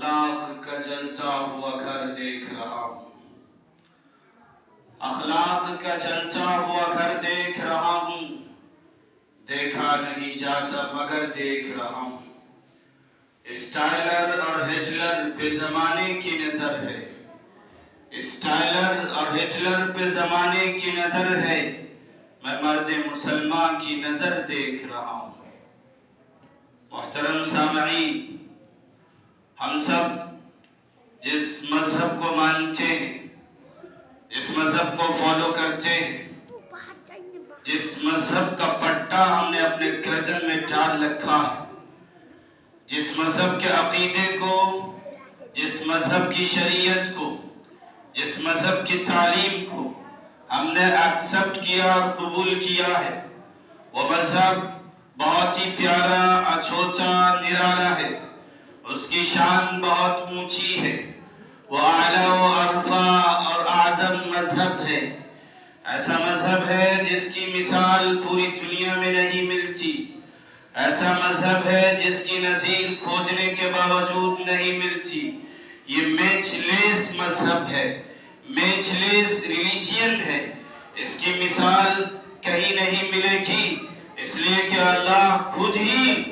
اخلاق کا جلتا ہوا گھر دیکھ رہا ہوں، اخلاق کا جلتا ہوا گھر دیکھ رہا ہوں، دیکھا نہیں جاتا مگر دیکھ رہا ہوں۔ اسٹائلر اور ہٹلر پہ زمانے کی نظر ہے، اسٹائلر اور ہٹلر پہ زمانے کی نظر ہے، میں مرد مسلمان کی نظر دیکھ رہا ہوں۔ محترم سامعین، ہم سب جس مذہب کو مانتے ہیں، جس مذہب کو فالو کرتے ہیں، جس مذہب کا پٹا ہم نے اپنے گردن میں ڈال رکھا ہے، جس مذہب کے عقیدے کو، جس مذہب کی شریعت کو، جس مذہب کی تعلیم کو ہم نے ایکسپٹ کیا اور قبول کیا ہے، وہ مذہب بہت ہی پیارا، اچھوتا، نرالا ہے، اس کی شان بہت اونچی ہے، وہ اعلیٰ و ارفع اور اعظم مذہب ہے۔ ایسا مذہب ہے جس کی مثال پوری دنیا میں نہیں ملتی، ایسا مذہب ہے جس کی نظیر کھوجنے کے باوجود نہیں ملتی۔ یہ میچ لیس مذہب ہے، میچ لیس ریلیجین ہے، اس کی مثال کہیں نہیں ملے گی، اس لیے کہ اللہ خود ہی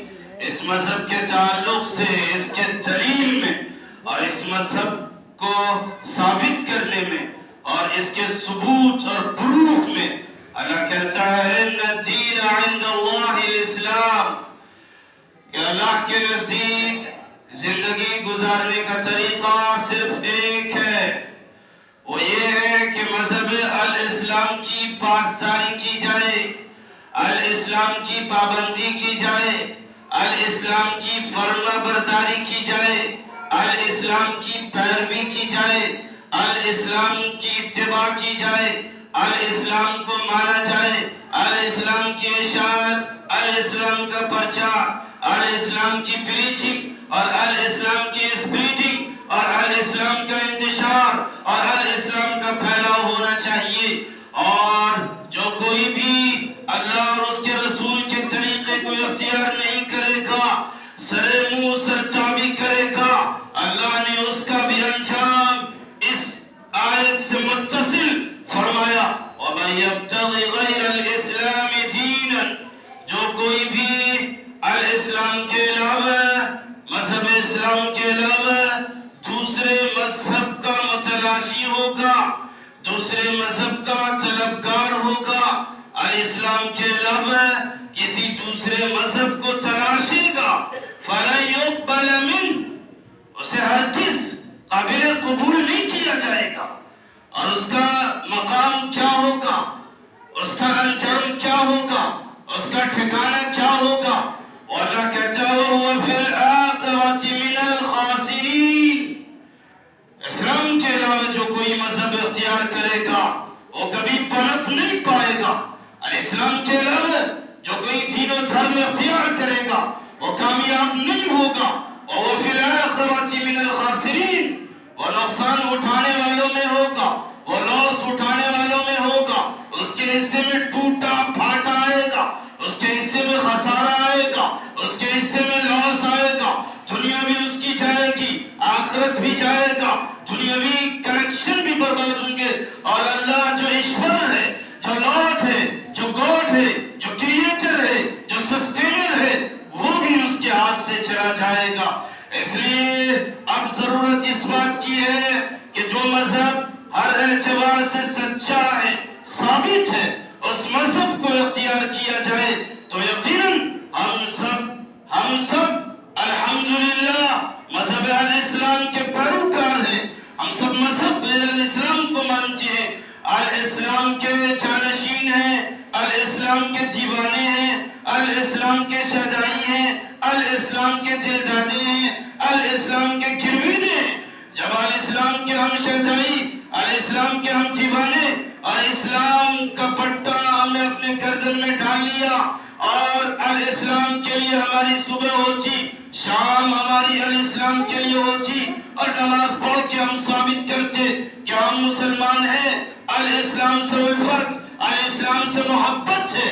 اس مذہب کے تعلق سے، اس کے دلیل میں اور اس مذہب کو ثابت کرنے میں اور اس کے ثبوت اور پروف میں اللہ کہتا ہے ان الدین عند اللہ الاسلام، کہ اللہ کے نزدیک زندگی گزارنے کا طریقہ صرف ایک ہے، وہ یہ ہے کہ مذہب الاسلام کی پاسداری کی جائے، الاسلام کی پابندی کی جائے، الاسلام کی فرما برداری کی جائے، الاسلام کی پیروی کی جائے، الاسلام کی اتباع کی جائے، الاسلام کو مانا جائے، الاسلام کی اشاعت، الاسلام کا پرچار، الاسلام کی پریچنگ اور الاسلام کی اسپریڈنگ اور الاسلام کا انتشار اور الاسلام کا پھیلاؤ ہونا چاہیے۔ اور جو کوئی بھی اللہ اور اس کے رسول کے طریقے کو اختیار نہیں کرے گا، سرے منہ سرچابی کرے گا، اللہ نے اس کا بھی انجام اس آیت سے متصل فرمایا وَمَن يَبْتَغِ غَيْرَ الْإِسْلَامِ دِينًا، جو کوئی بھی الاسلام کے علاوہ، مذہب اسلام کے علاوہ دوسرے مذہب کا متلاشی ہوگا، دوسرے مذہب کا طلبگار ہوگا، الاسلام کے علاوہ کسی دوسرے مذہب کو تلاشے گا، فَلَن يُقْبَلَ مِنْهُ، اسے ہرگز قابل قبول نہیں کیا جائے گا۔ اور اس کا مقام کیا ہوگا، اس کا انجام کیا ہوگا، اس کا ٹھکانہ کیا ہوگا؟ اور اللہ کہتا ہے وَهُوَ فِي الْآخِرَةِ مِنَ الْخَاسِرِينَ، اسلام کے علاوہ جو کوئی مذہب اختیار کرے گا وہ کبھی پنپ نہیں پائے گا۔ الاسلام کے علاوہ جو کوئی دین و دھرم اختیار کرے گا وہ کامیاب نہیں ہوگا۔ وَهُوَ فِي الْآخِرَةِ مِنَ الْخَاسِرِينَ، وہ نقصان اٹھانے والوں میں ہوگا، وہ لاس اٹھانے والوں میں ہوگا، اس کے حصے میں ٹوٹا پھاٹا آئے گا، اس کے حصے میں خسارہ آئے گا، اس کے حصے میں لاس آئے گا، دنیا بھی اس کی جائے گی، آخرت بھی جائے گا، دنیاوی کنیکشن بھی برباد ہوں گے، اور اللہ جو ایشور ہے، جو لارڈ ہے، جو گاڈ ہے، جو کریٹر ہے، جو سسٹینر ہے، وہ بھی اس کے ہاتھ سے چلا جائے گا۔ اس لیے اب ضرورت اس بات کی ہے کہ جو مذہب ہر اعتبار سے سچا ہے، ثابت ہے، اس مذہب کو اختیار کیا جائے تو یقیناً ہم سب الحمدللہ مذہب الاسلام کے پیروکار ہیں، ہم سب مذہب الاسلام کو مانتے ہیں، الاسلام کے جانشین ہیں، الاسلام کے دیوانے ہیں، الاسلام کے شہدائی ہیں، الاسلام کے دلدادے ہیں، الاسلام کے گرویدے ہیں۔ جب الاسلام کے ہم شہدائی، الاسلام کے ہم دیوانے اور اسلام کا پٹا ہم نے اپنے گردن میں ڈال لیا اور الاسلام کے لیے ہماری صبح ہوتی، شام ہماری الاسلام کے لیے ہوتی اور نماز پڑھ کے ہم ثابت کرتے کہ ہم مسلمان ہیں، الاسلام سے الفت، الاسلام سے محبت ہے،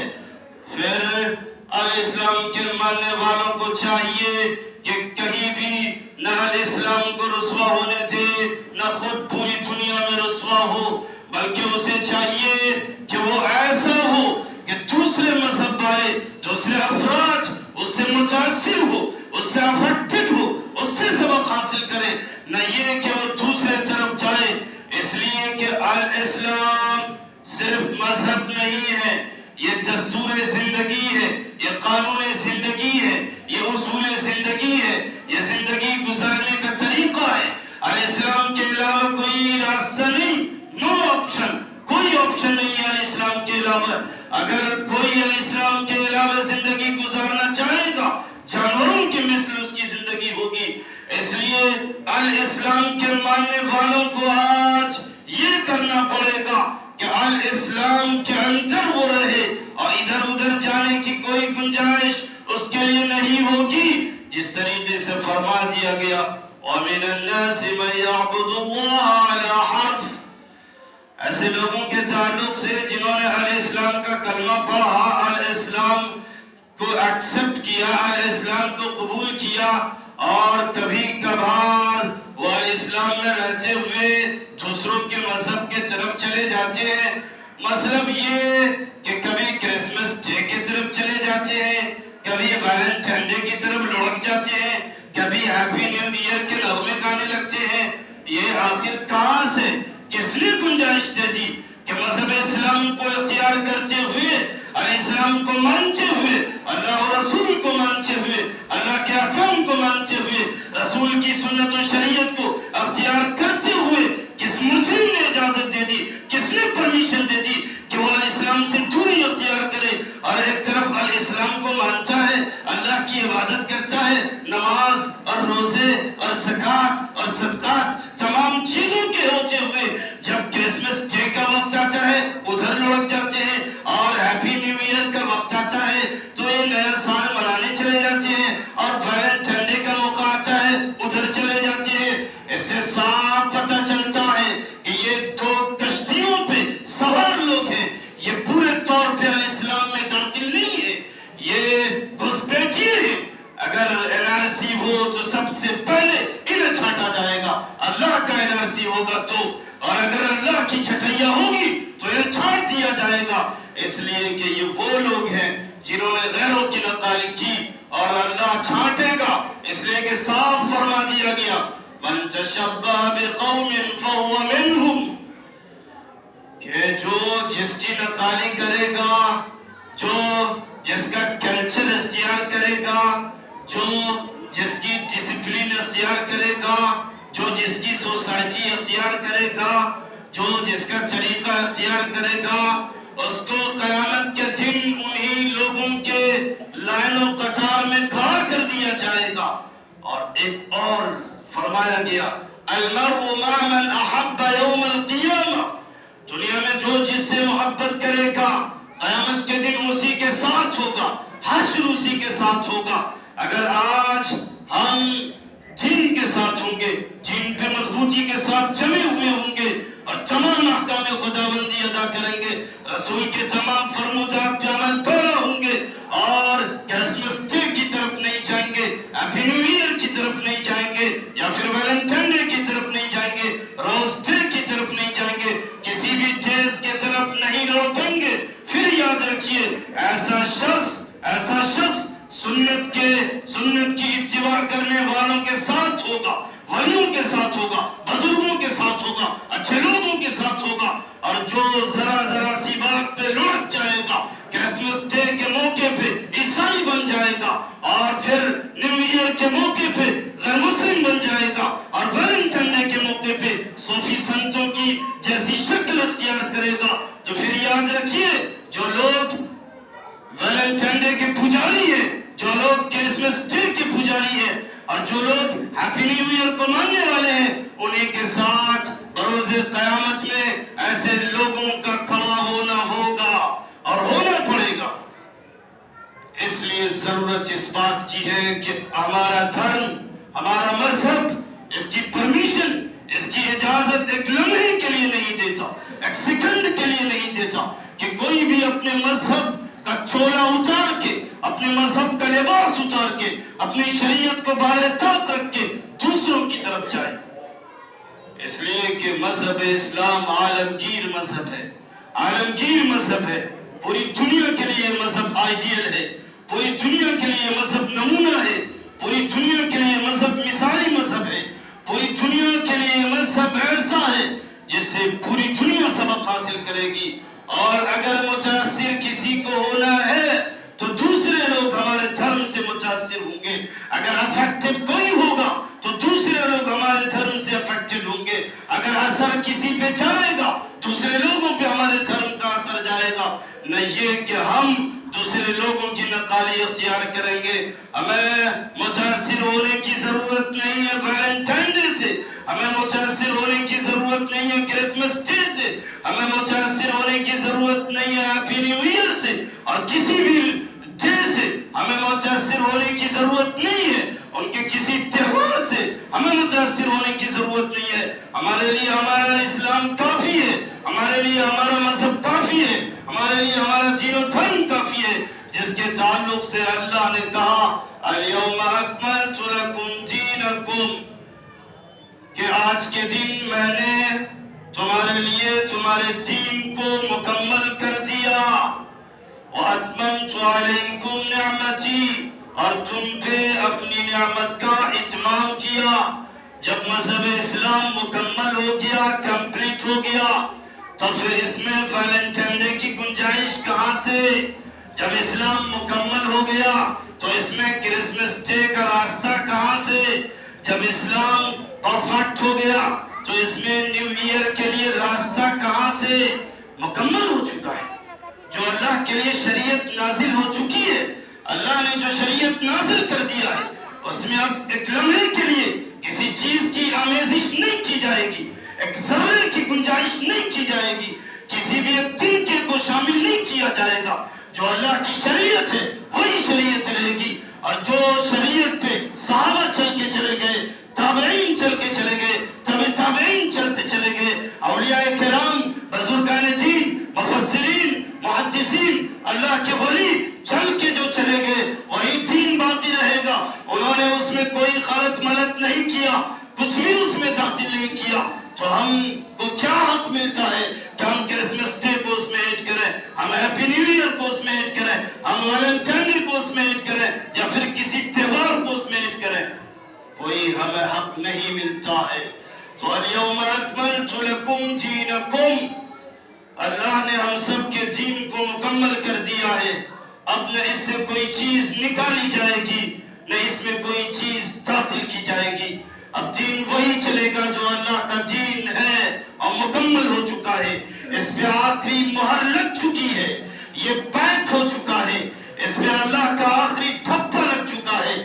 پھر الاسلام کے ماننے والوں کو چاہیے کہ کہیں بھی نہ اسلام کو رسوا ہونے دے، نہ خود پوری دنیا میں رسوا ہو، بلکہ اسے چاہیے کہ وہ ایسا ہو کہ دوسرے مذہب والے، دوسرے افراد اس سے متاثر ہو، اس سے افیکٹڈ ہو، اس سے سبق حاصل کرے، نہ یہ کہ وہ دوسرے طرف جائے۔ اس لیے کہ الاسلام صرف مذہب نہیں ہے، یہ دستور زندگی ہے، یہ قانون زندگی ہے، یہ اصول زندگی ہے، یہ زندگی گزارنے کا طریقہ ہے۔ الاسلام کے علاوہ کوئی راستہ نہیں، نو آپشن، کوئی آپشن نہیں ہے الاسلام کے علاوہ۔ اگر کوئی الاسلام کے علاوہ زندگی گزارنا چاہے گا، جانوروں کی مثل اس کی زندگی ہوگی۔ اس لیے الاسلام کے ماننے والوں کو آج یہ کرنا پڑے گا کہ الاسلام کے اندر وہ رہے اور ادھر ادھر جانے کی کوئی گنجائش اس کے لیے نہیں ہوگی۔ جس طریقے سے فرما دیا گیا وَمِنَ النَّاسِ مَن يَعْبُدُ اللَّهَ عَلَى حَرْفٍ، ایسے لوگوں کے تعلق سے جنہوں نے الاسلام کا کلمہ پڑھا، الاسلام کو ایکسپٹ کیا، الاسلام کو قبول کیا، اور کبھی کبھار وہ الاسلام میں رہتے ہوئے دوسروں کے مذہب کے طرف چلے جاتے ہیں۔ مطلب یہ کہ کبھی کرسمس ڈے کی طرف چلے جاتے ہیں، کبھی ویلنٹائن ڈے کی طرف لڑک جاتے ہیں، کبھی ہیپی نیو ایئر کے نغمے گانے لگتے ہیں۔ یہ آخر کہاں سے کس نے گنجائش دے دی کہ مذہب اسلام کو اختیار کرتے ہوئے، الاسلام کو مانتے ہوئے، اللہ و رسول کو مانتے ہوئے، اللہ کے احکام کو مانتے ہوئے، رسول کی سنت و شریعت کو اختیار کرتے ہوئے کس مجرم نے اجازت دے دی، کس نے پرمیشن دے دی کہ وہ الاسلام سے دوری اختیار کرے اور ایک طرف الاسلام کو مانتا ہے، اللہ کی عبادت کرتا ہے، نماز اور روزے اور زکوٰۃ اور صدقات تمام چیزوں کے ہوتے ہوئے جب کرسمس ڈے کا وقت آتا ہے ادھر لڑک جاتے ہیں، اور ہیپی نیو ایئر کا وقت آتا ہے تو یہ نیا سال منانے چلے جاتے ہیں، اور ویلنٹائن ڈے کا موقع آتا ہے ادھر چلے جاتے ہیں۔ اس سے صاف پتہ چلتا ہے کہ یہ دو کشتیوں پہ سوار لوگ ہیں، یہ پورے طور پہ الاسلام میں داخل نہیں ہے، یہ گھسپیٹیے ہیں۔ اگر NRC ہو تو سب سے پہلے انہیں چھاٹا جائے گا، اللہ کا NRC ہوگا تو، اور اگر اللہ کی چھٹائیاں ہوگی تو انہیں چھاٹ دیا جائے گا۔ اس لیے کہ یہ وہ لوگ ہیں جنہوں نے غیروں کی نقالی کی اور اللہ چھاٹے گا، اس لیے کہ صاف فرما دیا گیا مَن تَشَبَّهَ بِقَوْمٍ فَهُوَ مِنْهُمْ، کہ جو جس کی نقالی کرے گا، جو جس کا کلچر اختیار کرے گا، جو جس کی ڈسپلین اختیار کرے گا، جو جس کی سوسائٹی اختیار کرے گا، جو جس کا طریقہ اختیار کرے گا، اس کو قیامت کے دن انہی لوگوں کے لائن و قطار میں کھڑا کر دیا جائے گا۔ اور ایک اور فرمایا گیا المرء مع من احب یوم القیامہ، دنیا میں جو جس سے محبت کرے گا قیامت کے دن اسی کے ساتھ ہوگا، حشر اسی کے ساتھ ہوگا۔ اگر آج ہم دین کے ساتھ ہوں گے، دین پہ مضبوطی کے ساتھ جمے ہوئے ہوں گے اور تمام احکام خداوندی ادا کریں گے، رسول کے تمام فرمودات پہ عمل پیرا ہوں گے، اور کرسمس ڈے کی طرف نہیں جائیں گے، ہیپی نیو ایئر کی طرف نہیں جائیں گے، یا پھر ویلنٹائن ڈے کی طرف نہیں جائیں گے، روز ڈے کی طرف نہیں جائیں گے، کسی بھی ڈیز کی طرف نہیں لوٹیں گے، پھر یاد رکھیے ایسا شخص سنت کی اتباع کرنے والوں کے ساتھ ہوگا، ولیوں کے ساتھ ہوگا، بزرگوں کے ساتھ ہوگا، اچھے لوگوں کے ساتھ ہوگا، اور جو ذرا سی بات پہ لڑک جائے گا، کرسمس ڈے کے موقع پہ عیسائی بن جائے گا، اور پھر نیو ایئر کے موقع پہ غیر مسلم بن جائے گا، اور ویلنٹائن ڈے کے موقع پہ صوفی سنتوں کی جیسی شکل اختیار کرے گا، تو پھر یاد رکھیے جو لوگ ویلنٹائن ڈے کے پجاری ہیں، جو لوگ کرسمس ڈے کے پجاری ہیں، اور جو لوگ ہیپی نیو ایئر کو ماننے والے ہیں، انہیں کے ساتھ بروز قیامت میں ایسے لوگوں کا کھڑا ہونا ہوگا اور ہونا پڑے گا۔ اس لیے ضرورت اس بات کی ہے کہ ہمارا دھرم، ہمارا مذہب اس کی پرمیشن، اس کی اجازت ایک لمحے کے لیے نہیں دیتا، ایک سیکنڈ کے لیے نہیں دیتا کہ کوئی بھی اپنے مذہب کا چولا اتار کے، اپنے مذہب کا لباس اتار کے، اپنی شریعت کو بالے طاق رکھ کے دوسروں کہ مذہب اسلام عالمگیر مذہب ہے، عالمگیر مذہب ہے، پوری دنیا کے لیے مذہب آئیڈیل ہے، پوری دنیا کے لیے مذہب نمونہ ہے، پوری دنیا کے لیے مذہب مثالی مذہب ہے، پوری دنیا کے لیے مذہب ایسا ہے جس سے پوری دنیا سبق حاصل کرے گی۔ اور اگر متاثر کسی کو ہونا ہے تو دوسرے لوگ ہمارے دھرم سے متاثر ہوں گے، اگر افیکٹڈ کوئی ہوگا تو دوسرے لوگ ہمارے دھرم سے افیکٹڈ ہوں گے، اگر اثر کسی پہ جائے گا دوسرے لوگوں پہ ہمارے دھرم کا اثر جائے گا۔ نہ یہ کہ ہم دوسرے لوگوں کی نقالی اختیار کریں گے۔ ہمیں متاثر ہونے کی ضرورت نہیں ہے ویلنٹائن ڈے سے، ہمیں متاثر ہونے کی ضرورت نہیں ہے کرسمس ڈے سے، ہمیں متاثر ہونے کی ضرورت نہیں ہے ہیپی نیو ایئر سے، اور کسی بھی ڈے سے ہمیں متاثر ہونے کی ضرورت نہیں ہے، ان کے کسی تہوار سے ہمیں متاثر ہونے کی ضرورت نہیں ہے۔ ہمارے لیے ہمارا اسلام کافی ہے، ہمارے لیے ہمارا مذہب کافی ہے، ہمارے لیے ہمارا دین و دھرم کافی ہے، جس کے تعلق سے اللہ نے کہا الیوم اکملت لکم دینکم، کہ آج کے دن میں نے تمہارے لیے تمہارے دین کو مکمل کر دیا، وَأَتْمَمْتُ عَلَيْكُمْ نِعْمَتِي، اور تم پہ اپنی نعمت کا اتمام کیا۔ جب مذہب اسلام مکمل ہو گیا، کمپلیٹ ہو گیا، تو پھر اس میں ویلنٹائن ڈے کی گنجائش کہاں سے؟ جب اسلام مکمل ہو گیا تو اس میں کرسمس ڈے کا راستہ کہاں سے؟ جب اسلام پرفیکٹ ہو گیا تو اس میں نیو ایئر کے لیے راستہ کہاں سے؟ مکمل ہو چکا ہے۔ جو اللہ کے لیے شریعت نازل ہو چکی ہے، اللہ نے جو شریعت نازل کر دیا ہے، اس میں اب ایک لمحے کے لیے کسی چیز کی آمیزش نہیں کی جائے گی، ایک ذرے کی گنجائش نہیں کی جائے گی، کسی بھی ایک طریقے کو شامل نہیں کیا جائے گا۔ جو اللہ کی شریعت ہے وہی شریعت رہے گی، اور جو شریعت پہ صحابہ چل کے چلے گئے، تابعین چل کے چلے گئے، تابعین چلتے چلے گئے، اولیاء کرام، بزرگان دین، مفسرین، محدثین، اللہ کے ولی چل کے جو چلے گئے وہی دین باقی رہے گا۔ انہوں نے اس میں کوئی غلط ملت نہیں کیا، کچھ بھی اس میں داخل نہیں کیا، تو ہم کو کیا حق ملتا ہے کہ ہم کرسمس ڈے کو اس میں ایڈ کریں، ہم ہیپی نیو ایئر کو اس میں ایڈ کریں، ہم ویلنٹائن ڈے کو اس میں ایڈ کریں، یا پھر کسی تہوار کو اس میں ایڈ کریں؟ کوئی ہمیں حق نہیں ملتا ہے۔ تو الیوم اکملت لکم دینکم، اللہ نے ہم سب کے دین کو مکمل کر دیا ہے۔ اب نہ اس سے کوئی چیز نکالی جائے گی، نہ اس میں کوئی چیز داخل کی جائے گی۔ اب دین وہی چلے گا جو اللہ کا دین ہے اور مکمل ہو چکا ہے۔ اس پہ آخری مہر لگ چکی ہے، یہ پیک ہو چکا ہے، اس پہ اللہ کا آخری ٹھپا لگ چکا ہے،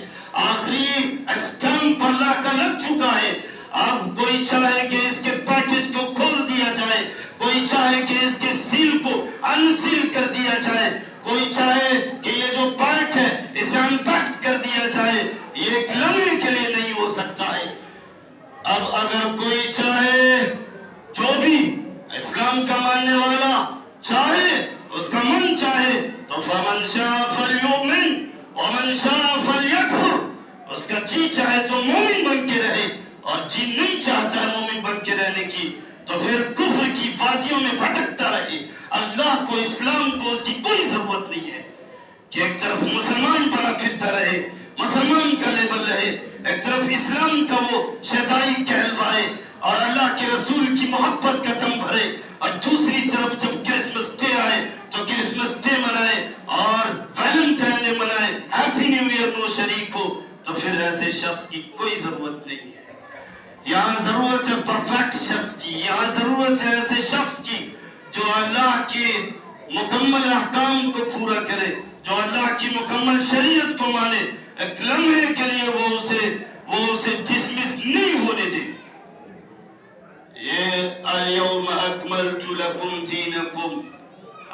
آخری اسٹمپ اللہ کا لگ چکا ہے۔ اب کوئی چاہے کہ اس کے پیکج کو کھول دیا جائے، کوئی چاہے کہ اس کے سیل کو انسیل کر دیا جائے، کوئی چاہے کہ یہ جو پیک ہے اسے انپیکٹ کر دیا جائے، یہ ایک لمحے کے لیے نہیں ہو سکتا ہے۔ اب اگر کوئی چاہے، جو بھی اسلام کا ماننے والا چاہے، اس کا من چاہے، تو فَمَنْ شَاءَ فَلْيُؤْمِنْ وَمَنْ شَاءَ فَلْيَكْفُرْ، اس کا جی چاہے تو مومن بن کے رہے، اور جی نہیں چاہتا ہے مومن بن کے رہنے کی تو پھر کفر کی وادیوں میں بھٹکتا رہے۔ اللہ کو، اسلام کو اس کی کوئی ضرورت نہیں ہے کہ ایک طرف مسلمان بنا پھرتا رہے، مسلمان کا لیبل رہے، ایک طرف اسلام کا وہ شیدائی کہلوائے اور اللہ کے رسول کی محبت کا دم بھرے، اور دوسری طرف جب کرسمس ڈے آئے تو کرسمس ڈے منائے اور ویلنٹائن ڈے منائے، ہیپی نیو ایئر میں شریک ہو، تو پھر ایسے شخص کی کوئی ضرورت نہیں ہے۔ یہاں ضرورت ہے پرفیکٹ شخص کی، یہاں ضرورت ہے ایسے شخص کی جو اللہ کے مکمل احکام کو پورا کرے، جو اللہ کی مکمل شریعت کو مانے، ایک لمحے کے لیے وہ اسے ڈسمس نہیں ہونے دے۔ یہ الیوم اکملت لکم دینکم،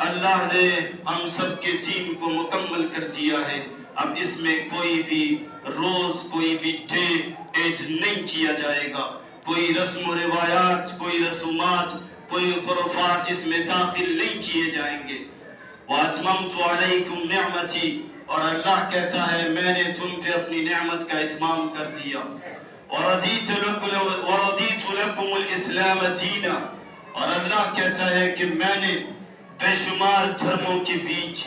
اللہ نے ہم سب کے دین کو مکمل کر دیا ہے۔ اب اس میں کوئی بھی روز، کوئی بھی ڈے ایڈ نہیں کیا جائے گا، کوئی رسم و روایات، کوئی رسومات، کوئی خرافات اس میں داخل نہیں کیے جائیں گے۔ وَأَتْمَمْتُ عَلَيْكُمْ نِعْمَتِي، اور اللہ کہتا ہے میں نے تم پہ اپنی نعمت کا اتمام کر دیا۔ وَرَضِيتُ لَكُمُ الْإِسْلَامَ دِينًا، اور اللہ کہتا ہے کہ میں نے بے شمار دھرموں کے بیچ،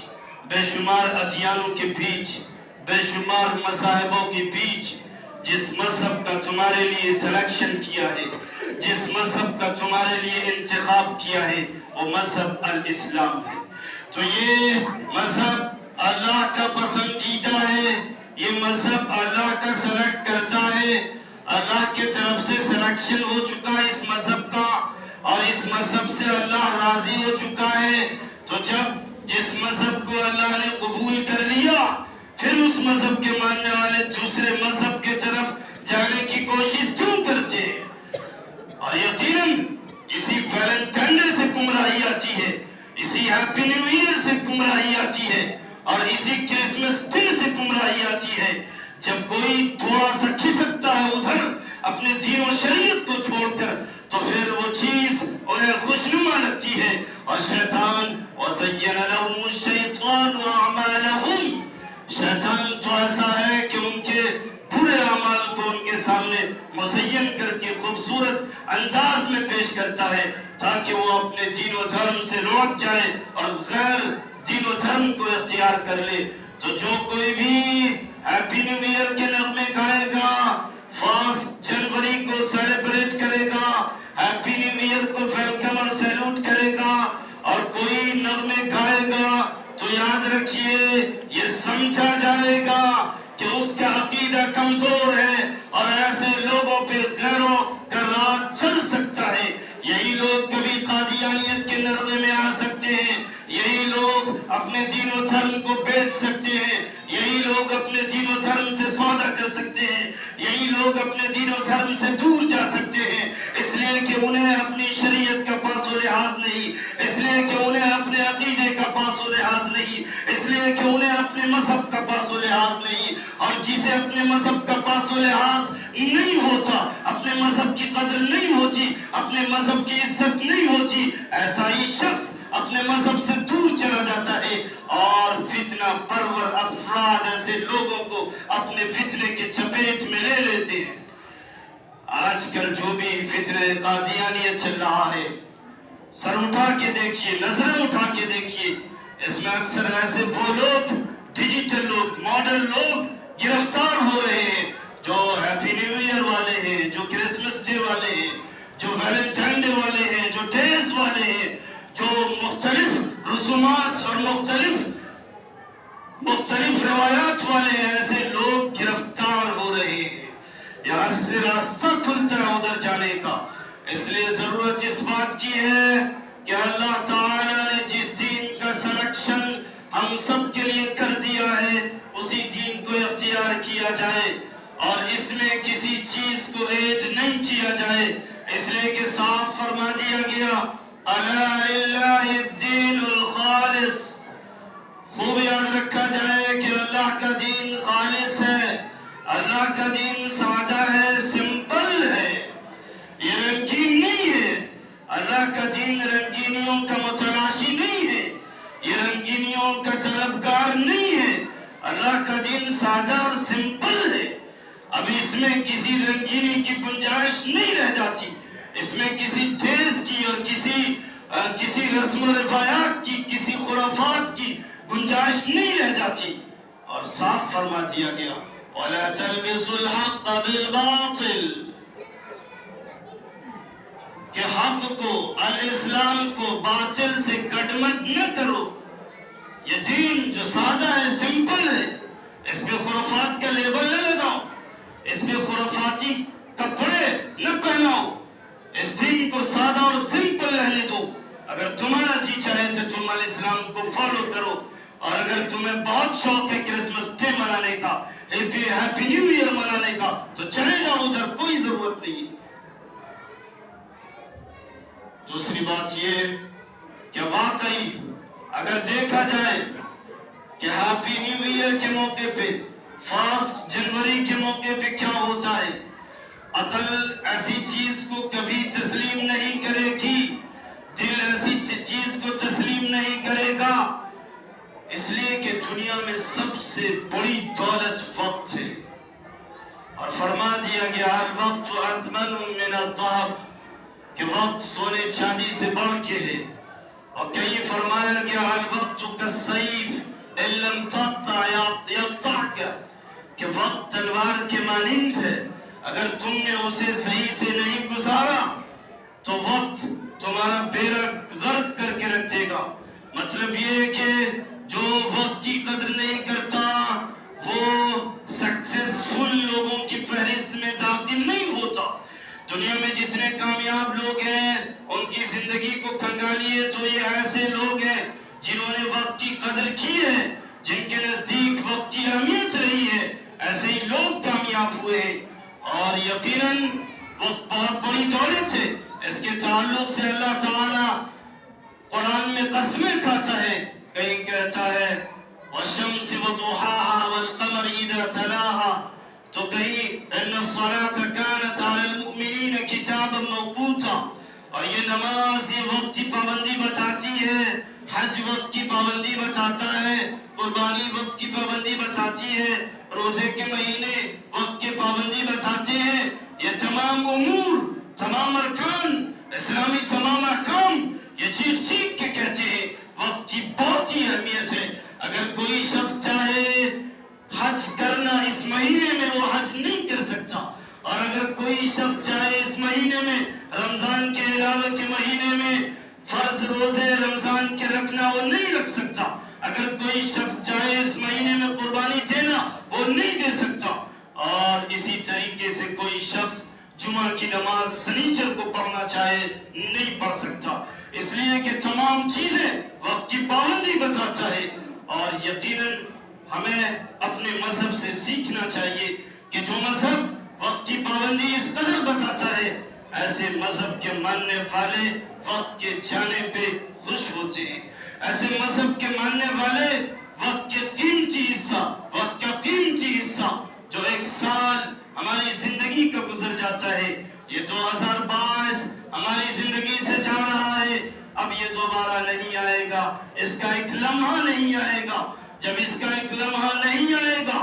بے شمار ادیانوں کے بیچ، بے شمار مذاہبوں کے بیچ جس مذہب کا تمہارے لیے سلیکشن کیا ہے، جس مذہب کا تمہارے لیے انتخاب کیا ہے، وہ مذہب الاسلام ہے۔ تو یہ مذہب اللہ کا پسندیدہ ہے، یہ مذہب اللہ کا سلیکٹ کرتا ہے، اللہ کے طرف سے سلیکشن ہو چکا ہے اس مذہب کا، اور اس مذہب سے اللہ راضی ہو چکا ہے۔ تو جب جس مذہب کو اللہ نے قبول کر لیا، پھر اس مذہب کے ماننے والے دوسرے مذہب کے طرف جانے کی کوشش کیوں کرتے ہیں؟ اور یقیناً اسی ویلنٹائن ڈے سے گمراہی آتی ہے، اسی ہیپی نیو ایئر سے گمراہی آتی ہے، اور اسی کرسمس ڈے سے گمراہی آتی ہے، جب کوئی تھوڑا سا کھسکتا ہے ادھر اپنے دین و شریعت کو چھوڑ کر، تو پھر وہ چیز انہیں خوشنما لگتی ہے، اور شیطان وَزَيَّنَ لَهُمُ الشَّيْطَانُ أَعْمَالَهُمْ، شیطان تو ایسا ہے کہ ان کے برے اعمال کو ان کے سامنے مزین کر کے خوبصورت انداز میں پیش کرتا ہے، تاکہ وہ اپنے دین و دھرم سے لوٹ جائے اور غیر دین و دھرم کو اختیار کر لے۔ تو جو کوئی بھی ہیپی نیو ایئر کے نغمے گائے گا، 1 جنوری کو سیلیبریٹ کرے گا، ہیپی نیو ایئر کو ویلکم اور سیلوٹ کرے گا، اور کوئی نغمے گائے گا، تو یاد رکھیے یہ سمجھا جائے گا کہ اس کا عقیدہ کمزور ہے، اور ایسے لوگوں پہ غیروں کا راج چل سکتا ہے۔ یہی لوگ کبھی قادیانیت کے نغمے میں آ سکتے ہیں، یہی لوگ اپنے دین و دھرم کو بیچ سکتے ہیں، یہی لوگ اپنے دین و دھرم سے سودا کر سکتے ہیں، یہی لوگ اپنے دین و دھرم سے دور جا سکتے ہیں، اس لیے کہ انہیں اپنی شریعت کا پاس و لحاظ نہیں، اس لیے کہ انہیں اپنے عقیدے کا پاس و لحاظ نہیں، اس لیے کہ انہیں اپنے مذہب کا پاس و لحاظ نہیں۔ اور جسے اپنے مذہب کا پاس و لحاظ نہیں ہوتا، اپنے مذہب کی قدر نہیں ہوتی، اپنے مذہب کی عزت نہیں ہوتی، ایسا ہی شخص اپنے مذہب سے دور چلا جاتا ہے، اور فتنہ پرور افراد ایسے لوگوں کو اپنے فتنے کے چپیٹ میں لے لیتے ہیں۔ آج کل جو بھی فتنہ قادیانیت چل رہا ہے، سر اٹھا کے دیکھیے، نظریں اٹھا کے دیکھیے، اس میں اکثر ایسے وہ لوگ، ڈیجیٹل لوگ، ماڈرن لوگ گرفتار ہو رہے ہیں، جو ہیپی نیو ایئر والے ہیں، جو کرسمس ڈے والے ہیں، جو ویلنٹائن ڈے والے ہیں، جو ڈیز والے ہیں، جو مختلف رسومات اور مختلف روایات والے ہیں، ایسے لوگ گرفتار ہو رہے ہیں۔ یہاں سے راستہ کھلتا ہے ادھر جانے کا، اس لیے ضرورت اس بات کی ہے کہ اللہ تعالیٰ نے جس دین کا سلیکشن ہم سب کے لیے کر دیا ہے، اسی دین کو اختیار کیا جائے، اور اس میں کسی چیز کو ایڈ نہیں کیا جائے، اس لیے کہ صاف فرما دیا گیا اَلَا لِلَّهِ الدِّينُ الْخَالِصِ۔ خوب یاد رکھا جائے کہ اللہ کا دین خالص ہے، اللہ کا دین سادہ ہے، سمپل ہے، یہ رنگین نہیں ہے۔ اللہ کا دین رنگینیوں کا متلاشی نہیں ہے، یہ رنگینیوں کا طلبگار نہیں ہے۔ اللہ کا دین سادہ اور سمپل ہے۔ اب اس میں کسی رنگینی کی گنجائش نہیں رہ جاتی، اس میں کسی ڈیز کی اور کسی رسم و روایات کی، کسی خرافات کی گنجائش نہیں رہ جاتی، اور صاف فرما دیا گیا وَلَا تَلْبِسُوا الْحَقَّ بِالْبَاطِلِ، کہ حق کو، الاسلام کو باطل سے گڈمٹ نہ کرو۔ یہ دین جو سادہ ہے، سمپل ہے، اس پہ خرافات کا لیبل نہ لگاؤ، اس پہ خرافاتی کپڑے نہ پہناؤ، اس دین کو سادہ اور سمپل رہنے دو۔ اگر تمہارا جی چاہے تو تم الاسلام کو فالو کرو، اور اگر تمہیں بہت شوق ہے کرسمس ڈے منانے کا، ہیپی نیو ایئر منانے کا، تو چلے جاؤ ادھر، کوئی ضرورت نہیں۔ دوسری بات یہ کہ واقعی اگر دیکھا جائے کہ ہیپی نیو ایئر کے موقع پہ، 1 جنوری کے موقع پہ کیا ہوتا ہے، عقل ایسی چیز کو کبھی تسلیم نہیں کرے گی، دل ایسی چیز کو تسلیم نہیں کرے گا، اس لیے کہ دنیا میں سب سے بڑی دولت وقت ہے، اور فرما دیا گیا الوقت اثمن من الذهب کہ وقت سونے چاندی سے بڑھ کے ہے. اور کہیں فرمایا گیا الوقت کالسیف ان لم تقطع يقطعك کہ وقت تلوار کے مانند ہے، اگر تم نے اسے صحیح سے نہیں گزارا تو وقت تمہارا بیڑا غرق کر کے رکھ دے گا. مطلب یہ کہ جو وقت کی قدر نہیں کرتا وہ سکسیسفل لوگوں کی فہرست میں داخل نہیں ہوتا. دنیا میں جتنے کامیاب لوگ ہیں ان کی زندگی کو کھنگالیے تو یہ ایسے لوگ ہیں جنہوں نے وقت کی قدر کی ہے، جن کے نزدیک وقت کی اہمیت رہی ہے. ایسے ہی لوگ کامیاب ہوئے. اور یقیناً وقت بہت بڑی دولت ہے. اس کے تعلق سے اللہ تعالیٰ قرآن میں قسمیں کھاتا ہے. کہیں کہتا ہے والشمس وضحاها والقمر اذا تلاها، تو کہیں ان الصلاة كانت على المؤمنین کتابا موقوتا. اور یہ نماز یہ وقت کی پابندی بتاتی ہے، حج وقت کی پابندی بتاتا ہے، قربانی وقت کی پابندی بتاتی ہے، روزے کے مہینے وقت کی پابندی بتاتے ہیں. یہ تمام امور، تمام ارکان، اسلامی تمام احکام یہ چیخ چیخ کے کہتے ہیں وقت کی بہت ہی اہمیت ہے. اگر کوئی شخص چاہے حج کرنا اس مہینے میں وہ حج نہیں کر سکتا، اور اگر کوئی شخص چاہے اس مہینے میں رمضان کے علاوہ کے مہینے میں فرض روزے رمضان کے رکھنا وہ نہیں رکھ سکتا. اگر کوئی شخص چاہے اس مہینے میں قربانی دینا وہ نہیں دے سکتا. اور اسی طریقے سے کوئی شخص جمعہ کی نماز سنیچر کو پڑھنا چاہے نہیں پڑھ سکتا، اس لیے کہ تمام چیزیں وقت کی پابندی بتاتا ہے. اور یقیناً ہمیں اپنے مذہب سے سیکھنا چاہیے کہ جو مذہب وقت کی پابندی اس قدر بتاتا ہے ایسے مذہب کے ماننے والے وقت کے جانے پہ خوش ہوتے ہیں. ایسے مذہب کے ماننے والے وقت کے قیمتی حصہ، وقت کا قیمتی حصہ جو ایک سال ہماری زندگی کا گزر جاتا ہے، یہ 2022 ہماری زندگی سے جا رہا ہے، اب یہ دوبارہ نہیں آئے گا. اس کا ایک لمحہ نہیں آئے گا. جب اس کا ایک لمحہ نہیں آئے گا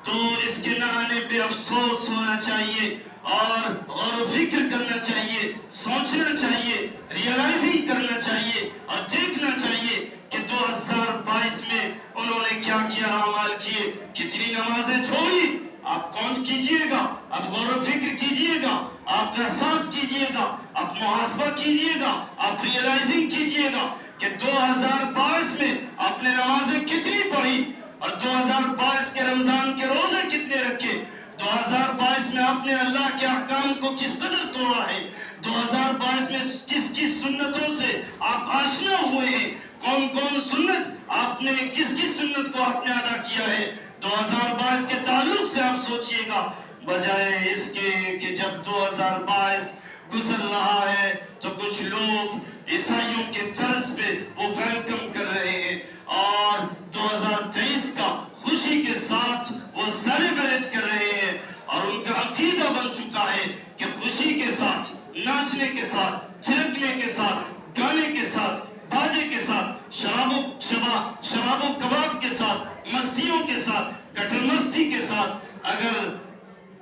تو اس کے نہ آنے پہ افسوس ہونا چاہیے اور غور و فکر کرنا چاہیے، سوچنا چاہیے، ریئلائزنگ کرنا چاہیے اور دیکھنا چاہیے کہ 2022 میں انہوں نے کیا کیا اعمال کیے، کتنی نمازیں چھوڑی. آپ کاؤنٹ کیجئے گا، آپ غور و فکر کیجئے گا، آپ احساس کیجئے گا، آپ محاسبہ کیجئے گا، آپ ریئلائزنگ کیجئے گا کہ 2022 میں آپ نے نمازیں کتنی پڑھی اور 2022 کے رمضان کے روزے کتنے رکھے. 2022 میں آپ نے اللہ کے احکام کو کس قدر توڑا ہے. 2022 میں کس کس سنتوں سے آپ آشنا ہوئے ہیں، کون کون سنت آپ نے کس کس سنت کو آپ نے ادا کیا ہے. 2022 کے تعلق سے آپ سوچئے گا، بجائے اس کے کہ جب 2022 گزر رہا ہے تو کچھ لوگ عیسائیوں کے طرز پہ وہ ویلکم کر رہے ہیں اور 2023 کا خوشی کے ساتھ وہ سیلیبریٹ کر رہے ہیں. اور ان کا عقیدہ بن چکا ہے کہ خوشی کے ساتھ، ناچنے کے ساتھ، تھرکنے کے ساتھ، گانے کے ساتھ، باجے کے ساتھ، شراب و کباب کے ساتھ، مستیوں کے ساتھ، کٹر مستی کے ساتھ اگر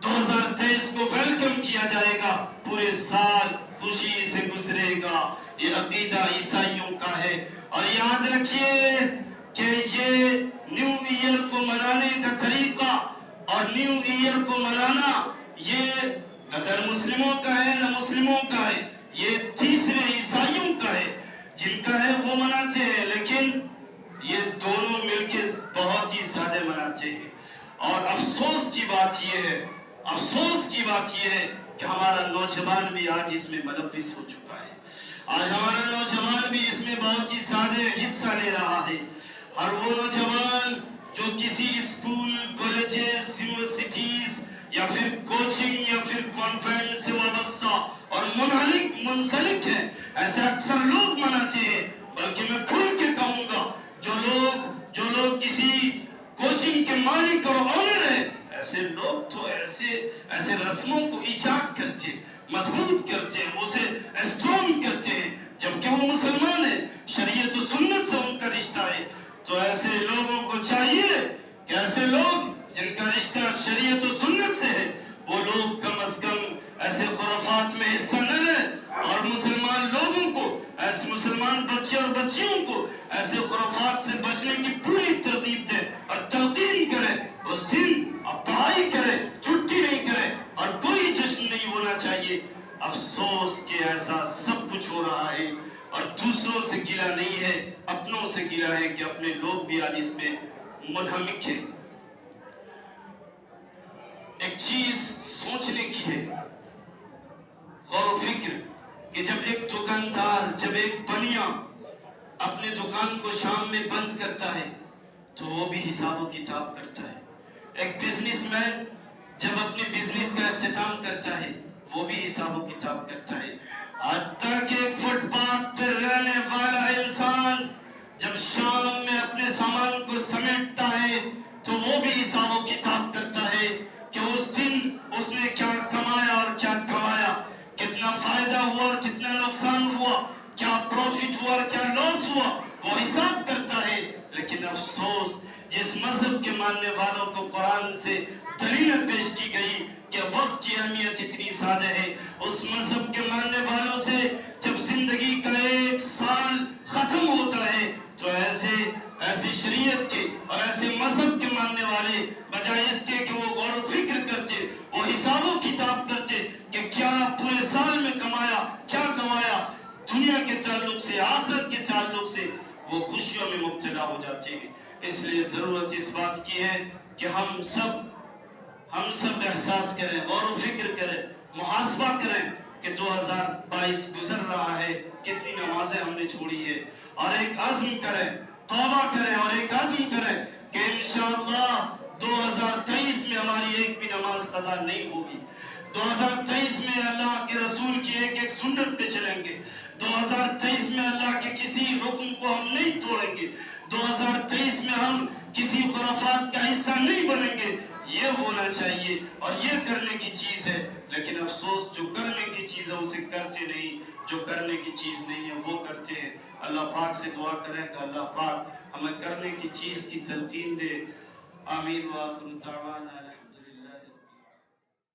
2023 کو ویلکم کیا جائے گا پورے سال خوشی سے گزرے گا. یہ عقیدہ عیسائیوں کا ہے. اور یاد رکھیے کہ یہ نیو ایئر کو منانے کا طریقہ اور نیو ایئر کو منانا یہ نہ غیر مسلموں کا ہے نہ مسلموں کا ہے، یہ تیسرے عیسائیوں کا ہے. جن کا ہے وہ مناتے ہیں، لیکن یہ دونوں مل کے بہت ہی زیادہ مناتے ہیں. اور افسوس کی بات یہ ہے، افسوس کی بات یہ ہے کہ ہمارا نوجوان بھی آج اس میں ملوث ہو چکا ہے. آج ہمارا نوجوان بھی اس میں بہت ہی زیادہ حصہ لے رہا ہے. اور وہ نوجوان جو کسی اسکول، کالجز، یونیورسٹیز یا پھر کوچنگ یا پھر کانفرنس سے وابستہ اور منسلک ہیں، ایسے اکثر لوگ مناتے ہیں. بلکہ میں کھل کے کہوں گا جو لوگ کسی کوچنگ کے مالک اور اونر ہیں، ایسے لوگ تو ایسے رسموں کو ایجاد کرتے ہیں، مضبوط کرتے ہیں، اسے اسٹرانگ کرتے ہیں، جبکہ وہ مسلمان ہیں، شریعت و سنت سے ان کا رشتہ ہے. تو ایسے لوگوں کو چاہیے کہ ایسے لوگ جن کا رشتہ شریعت و سنت سے ہے حصہ نہ لے اور مسلمان لوگوں کو، ایسے مسلمان بچے اور بچیوں کو ایسے خرافات سے بچنے کی پوری ترغیب دے اور تلقین کرے. اس دن اب پڑھائی کرے، چھٹی نہیں کرے اور کوئی جشن نہیں ہونا چاہیے. افسوس کہ ایسا سب کچھ ہو رہا ہے اور دوسروں سے گلہ نہیں ہے، اپنوں سے گلہ ہے کہ اپنے لوگ بھی آج اس میں منہمک ہیں. ایک چیز سوچنے کی ہے، غور و فکر، کہ جب ایک دکاندار، جب ایک بنیا اپنے دکان کو شام میں بند کرتا ہے تو وہ بھی حساب و کتاب کرتا ہے. ایک بزنس مین جب اپنے بزنس کا اختتام کرتا ہے وہ بھی حساب و کتاب کرتا ہے. حتیٰ کہ ایک فٹ پاتھ پر رہنے والا انسان جب شام میں اپنے سامان کو سمیٹتا ہے تو وہ بھی حساب و کتاب کرتا ہے کہ اس دن اس نے کیا کمایا اور کیا کمایا، کتنا فائدہ ہوا اور کتنا نقصان ہوا، کیا پروفٹ ہوا اور کیا لاس ہوا، وہ حساب کرتا ہے. لیکن افسوس جس مذہب کے ماننے والوں کو قرآن سے دلیل پیش کی گئی کہ وقت کی اہمیت اتنی زیادہ ہے، اس مذہب کے ماننے والوں سے جب زندگی کا ایک سال ختم ہوتا ہے تو ایسے شریعت کے اور ایسے مذہب کے ماننے والے بجائے اس کے کہ وہ غور و فکر کرتے، وہ حساب و کتاب کرتے کہ کیا پورے سال میں کمایا، کیا گنوایا، دنیا کے تعلق سے، آخرت کے تعلق سے وہ خوشیوں میں مبتلا ہو جاتے ہیں. اس لیے ضرورت اس بات کی ہے کہ ہم سب احساس کریں، غور و فکر کریں، محاسبہ کریں کہ 2022 گزر رہا ہے، کتنی نمازیں ہم نے چھوڑی ہے، اور ایک عزم کریں، توبہ کریں اور ایک عزم کریں کہ انشاءاللہ 2023 میں ہماری ایک بھی نماز قضا نہیں ہوگی. 2023 میں اللہ کے رسول کی ایک سنت پہ چلیں گے. 2023 میں اللہ کے کسی حکم کو ہم نہیں توڑیں گے. 2023 میں ہم کسی خرافات کا حصہ نہیں بنیں گے. یہ ہونا چاہیے اور یہ کرنے کی چیز ہے. لیکن افسوس جو کرنے کی چیز ہے اسے کرتے نہیں، جو کرنے کی چیز نہیں ہے وہ کرتے ہیں. اللہ پاک سے دعا کریں کہ اللہ پاک ہمیں کرنے کی چیز کی تلقین دے. آمین. وآخر دعوانا